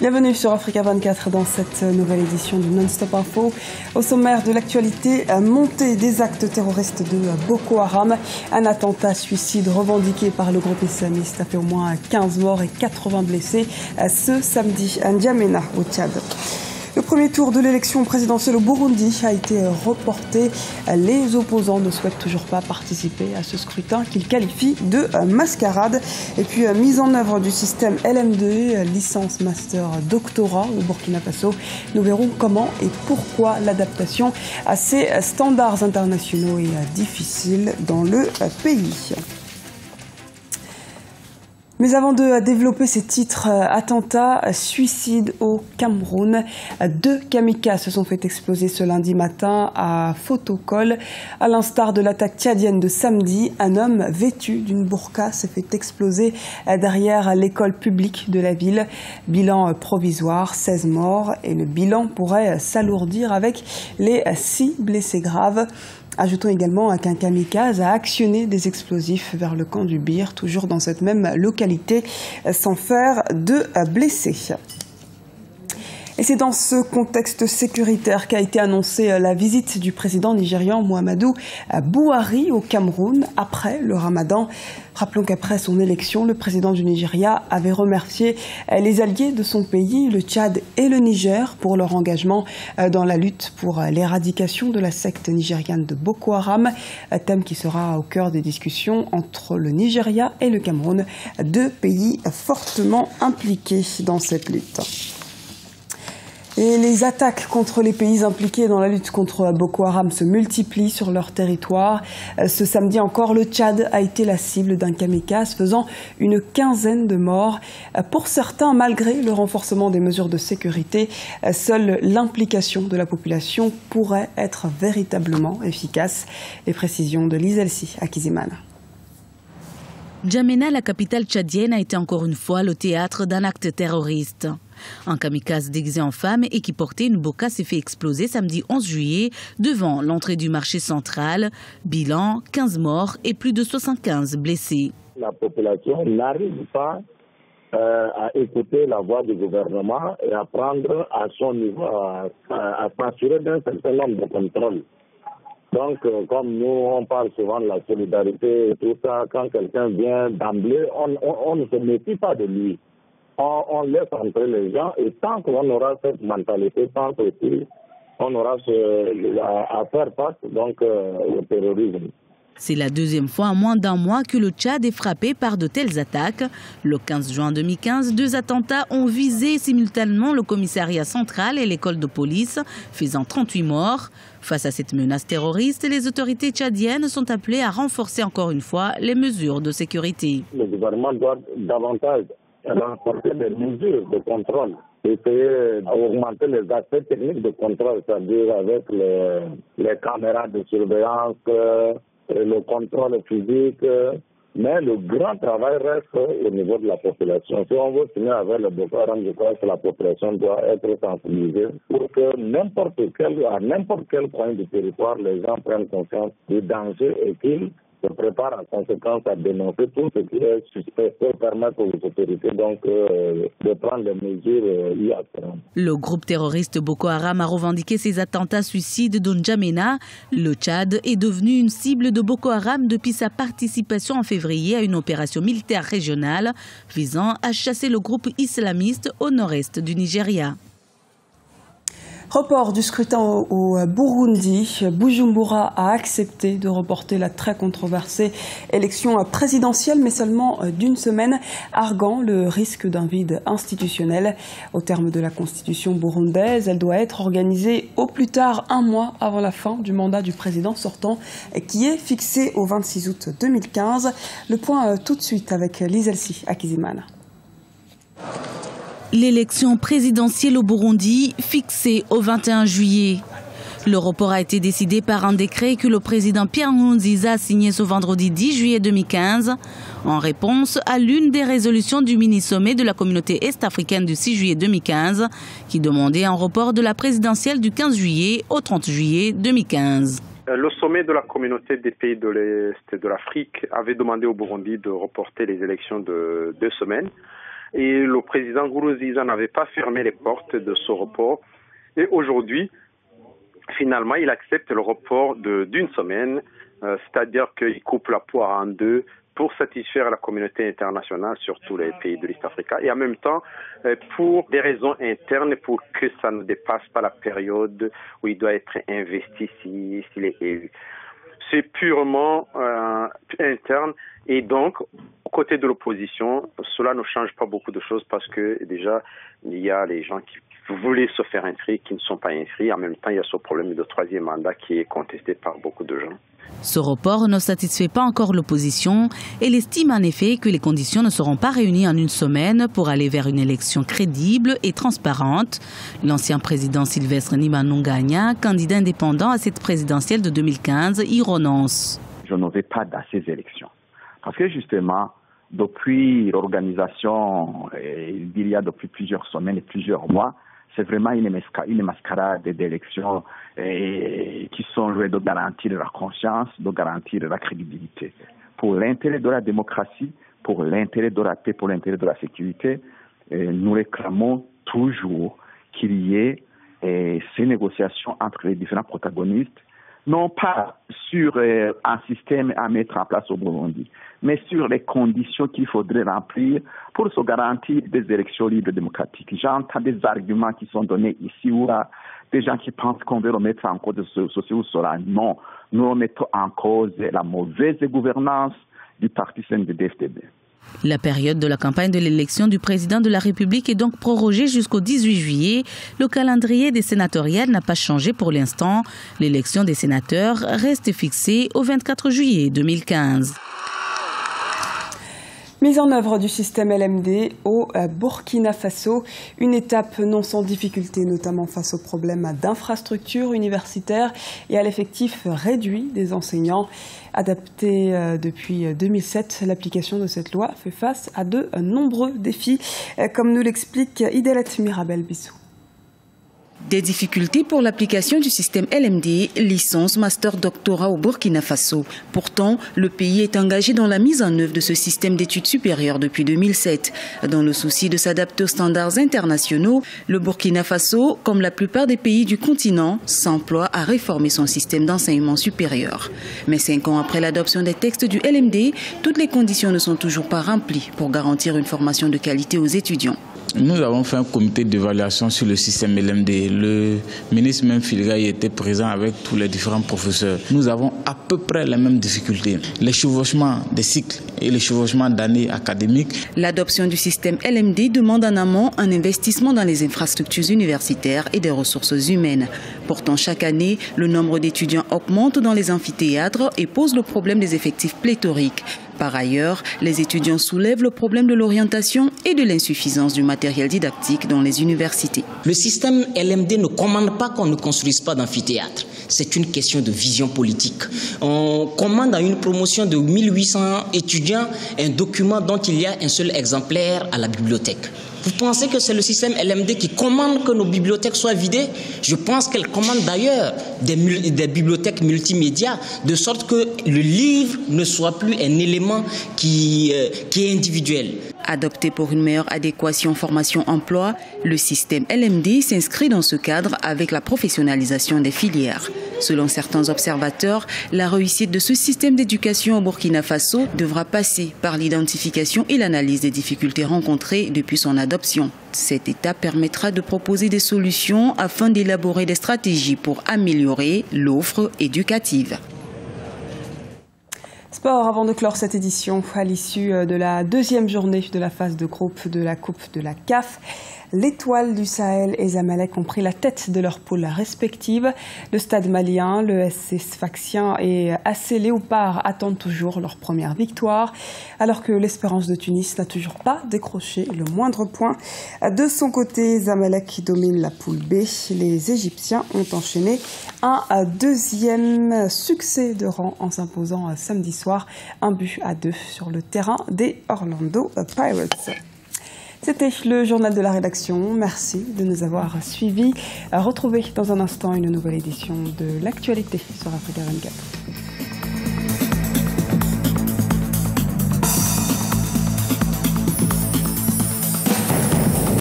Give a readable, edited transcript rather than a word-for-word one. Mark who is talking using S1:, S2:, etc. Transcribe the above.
S1: Bienvenue sur Africa 24 dans cette nouvelle édition du Non-Stop Info. Au sommaire de l'actualité, montée des actes terroristes de Boko Haram. Un attentat suicide revendiqué par le groupe islamiste a fait au moins 15 morts et 80 blessés ce samedi à N'Djamena au Tchad. Le premier tour de l'élection présidentielle au Burundi a été reporté. Les opposants ne souhaitent toujours pas participer à ce scrutin qu'ils qualifient de mascarade. Et puis, mise en œuvre du système LM2, licence master doctorat au Burkina Faso. Nous verrons comment et pourquoi l'adaptation à ces standards internationaux est difficile dans le pays. Mais avant de développer ces titres, attentats, suicide au Cameroun. 2 kamikazes se sont fait exploser ce lundi matin à Fotokol. À l'instar de l'attaque tchadienne de samedi, un homme vêtu d'une burqa s'est fait exploser derrière l'école publique de la ville. Bilan provisoire, 16 morts, et le bilan pourrait s'alourdir avec les 6 blessés graves. Ajoutons également qu'un kamikaze a actionné des explosifs vers le camp du Bir, toujours dans cette même localité, sans faire de blessés. Et c'est dans ce contexte sécuritaire qu'a été annoncée la visite du président nigérian Muhammadu Buhari au Cameroun après le Ramadan. Rappelons qu'après son élection, le président du Nigeria avait remercié les alliés de son pays, le Tchad et le Niger, pour leur engagement dans la lutte pour l'éradication de la secte nigériane de Boko Haram, thème qui sera au cœur des discussions entre le Nigeria et le Cameroun, 2 pays fortement impliqués dans cette lutte. Et les attaques contre les pays impliqués dans la lutte contre Boko Haram se multiplient sur leur territoire. Ce samedi encore, le Tchad a été la cible d'un kamikaze, faisant une quinzaine de morts. Pour certains, malgré le renforcement des mesures de sécurité, seule l'implication de la population pourrait être véritablement efficace. Les précisions de Lizelsi Akizimana.
S2: N'Djamena, la capitale tchadienne, a été encore une fois le théâtre d'un acte terroriste. Un kamikaze déguisé en femme et qui portait une burqa s'est fait exploser samedi 11 juillet devant l'entrée du marché central. Bilan, 15 morts et plus de 75 blessés.
S3: La population n'arrive pas à écouter la voix du gouvernement et à prendre à son niveau, à s'assurer d'un certain nombre de contrôles. Donc, comme nous, on parle souvent de la solidarité et tout ça, quand quelqu'un vient d'emblée, on ne se méfie pas de lui. On laisse entrer les gens et tant qu'on aura cette mentalité, tant qu'on aura à faire face au terrorisme.
S2: C'est la deuxième fois en moins d'un mois que le Tchad est frappé par de telles attaques. Le 15 juin 2015, 2 attentats ont visé simultanément le commissariat central et l'école de police, faisant 38 morts. Face à cette menace terroriste, les autorités tchadiennes sont appelées à renforcer encore une fois les mesures de sécurité.
S3: Le gouvernement doit davantage renforcer les mesures de contrôle, essayer d'augmenter les aspects techniques de contrôle, c'est-à-dire avec les caméras de surveillance, le contrôle physique, mais le grand travail reste au niveau de la population. Si on veut finir avec le Boko Haram, je crois que la population doit être sensibilisée pour que à n'importe quel point du territoire, les gens prennent conscience du danger et qu'ils se préparent en conséquence à dénoncer tout ce qui est suspect pour permettre aux autorités de prendre des mesures y afférentes.
S2: Le groupe terroriste Boko Haram a revendiqué ses attentats suicides de N'Djamena. Le Tchad est devenu une cible de Boko Haram depuis sa participation en février à une opération militaire régionale visant à chasser le groupe islamiste au nord-est du Nigeria.
S1: Report du scrutin au Burundi. Bujumbura a accepté de reporter la très controversée élection présidentielle, mais seulement d'une semaine, arguant le risque d'un vide institutionnel. Au terme de la constitution burundaise, elle doit être organisée au plus tard 1 mois avant la fin du mandat du président sortant, qui est fixé au 26 août 2015. Le point tout de suite avec Lizelsi Akizimana.
S2: L'élection présidentielle au Burundi fixée au 21 juillet. Le report a été décidé par un décret que le président Pierre Nkurunziza a signé ce vendredi 10 juillet 2015 en réponse à l'une des résolutions du mini-sommet de la communauté est-africaine du 6 juillet 2015 qui demandait un report de la présidentielle du 15 juillet au 30 juillet 2015.
S4: Le sommet de la communauté des pays de l'Est de l'Afrique avait demandé au Burundi de reporter les élections de 2 semaines. Et le président Nkurunziza n'avait pas fermé les portes de ce report. Et aujourd'hui, finalement, il accepte le report d'une semaine, c'est-à-dire qu'il coupe la poire en deux pour satisfaire la communauté internationale, surtout les pays de l'East Africa, et en même temps, pour des raisons internes, pour que ça ne dépasse pas la période où il doit être investi s'il est élu. C'est purement interne, et donc, aux côtés de l'opposition, cela ne change pas beaucoup de choses parce que déjà, il y a les gens qui voulaient se faire inscrire, qui ne sont pas inscrits. En même temps, il y a ce problème de troisième mandat qui est contesté par beaucoup de gens.
S2: Ce report ne satisfait pas encore l'opposition. Elle estime en effet que les conditions ne seront pas réunies en une semaine pour aller vers une élection crédible et transparente. L'ancien président Sylvestre Ntibantunganya, candidat indépendant à cette présidentielle de 2015, y renonce.
S3: Je ne vais pas dans ces élections. Parce que justement, depuis l'organisation, il y a depuis plusieurs semaines et plusieurs mois, c'est vraiment une mascarade d'élections qui sont jouées de garantir la conscience, de garantir la crédibilité. Pour l'intérêt de la démocratie, pour l'intérêt de la paix, pour l'intérêt de la sécurité, nous réclamons toujours qu'il y ait ces négociations entre les différents protagonistes, non pas sur un système à mettre en place au Burundi, mais sur les conditions qu'il faudrait remplir pour se garantir des élections libres et démocratiques. J'entends des arguments qui sont donnés ici ou là, des gens qui pensent qu'on veut remettre en cause ceci ou cela. Non, nous remettons en cause la mauvaise gouvernance du parti CNDD-FDD.
S2: La période de la campagne de l'élection du président de la République est donc prorogée jusqu'au 18 juillet. Le calendrier des sénatoriales n'a pas changé pour l'instant. L'élection des sénateurs reste fixée au 24 juillet 2015.
S1: Mise en œuvre du système LMD au Burkina Faso, une étape non sans difficulté, notamment face aux problèmes d'infrastructures universitaires et à l'effectif réduit des enseignants. Adaptée depuis 2007, l'application de cette loi fait face à de nombreux défis, comme nous l'explique Idalet Mirabel-Bissou.
S5: Des difficultés pour l'application du système LMD, licence, master, doctorat au Burkina Faso. Pourtant, le pays est engagé dans la mise en œuvre de ce système d'études supérieures depuis 2007. Dans le souci de s'adapter aux standards internationaux, le Burkina Faso, comme la plupart des pays du continent, s'emploie à réformer son système d'enseignement supérieur. Mais 5 ans après l'adoption des textes du LMD, toutes les conditions ne sont toujours pas remplies pour garantir une formation de qualité aux étudiants.
S6: Nous avons fait un comité d'évaluation sur le système LMD. Le ministre même Filigaï était présent avec tous les différents professeurs. Nous avons à peu près les mêmes difficultés. Les chevauchements des cycles et les chevauchements d'années académiques.
S5: L'adoption du système LMD demande en amont un investissement dans les infrastructures universitaires et des ressources humaines. Pourtant, chaque année, le nombre d'étudiants augmente dans les amphithéâtres et pose le problème des effectifs pléthoriques. Par ailleurs, les étudiants soulèvent le problème de l'orientation et de l'insuffisance du matériel didactique dans les universités.
S7: Le système LMD ne commande pas qu'on ne construise pas d'amphithéâtre. C'est une question de vision politique. On commande à une promotion de 1800 étudiants un document dont il y a un seul exemplaire à la bibliothèque. Vous pensez que c'est le système LMD qui commande que nos bibliothèques soient vidées? Je pense qu'elle commande d'ailleurs des bibliothèques multimédia, de sorte que le livre ne soit plus un élément qui est individuel.
S5: Adopté pour une meilleure adéquation formation-emploi, le système LMD s'inscrit dans ce cadre avec la professionnalisation des filières. Selon certains observateurs, la réussite de ce système d'éducation au Burkina Faso devra passer par l'identification et l'analyse des difficultés rencontrées depuis son adoption. Cette étape permettra de proposer des solutions afin d'élaborer des stratégies pour améliorer l'offre éducative.
S1: Sport, avant de clore cette édition, à l'issue de la deuxième journée de la phase de groupe de la Coupe de la CAF, l'Étoile du Sahel et Zamalek ont pris la tête de leurs poules respectives. Le Stade malien, le SC Sfaxien et AC Léopard attendent toujours leur première victoire, alors que l'Espérance de Tunis n'a toujours pas décroché le moindre point. De son côté, Zamalek domine la poule B. Les Égyptiens ont enchaîné un deuxième succès de rang en s'imposant samedi soir 1-2 sur le terrain des Orlando Pirates. C'était le journal de la rédaction. Merci de nous avoir suivis. Retrouvez dans un instant une nouvelle édition de l'actualité sur Africa 24.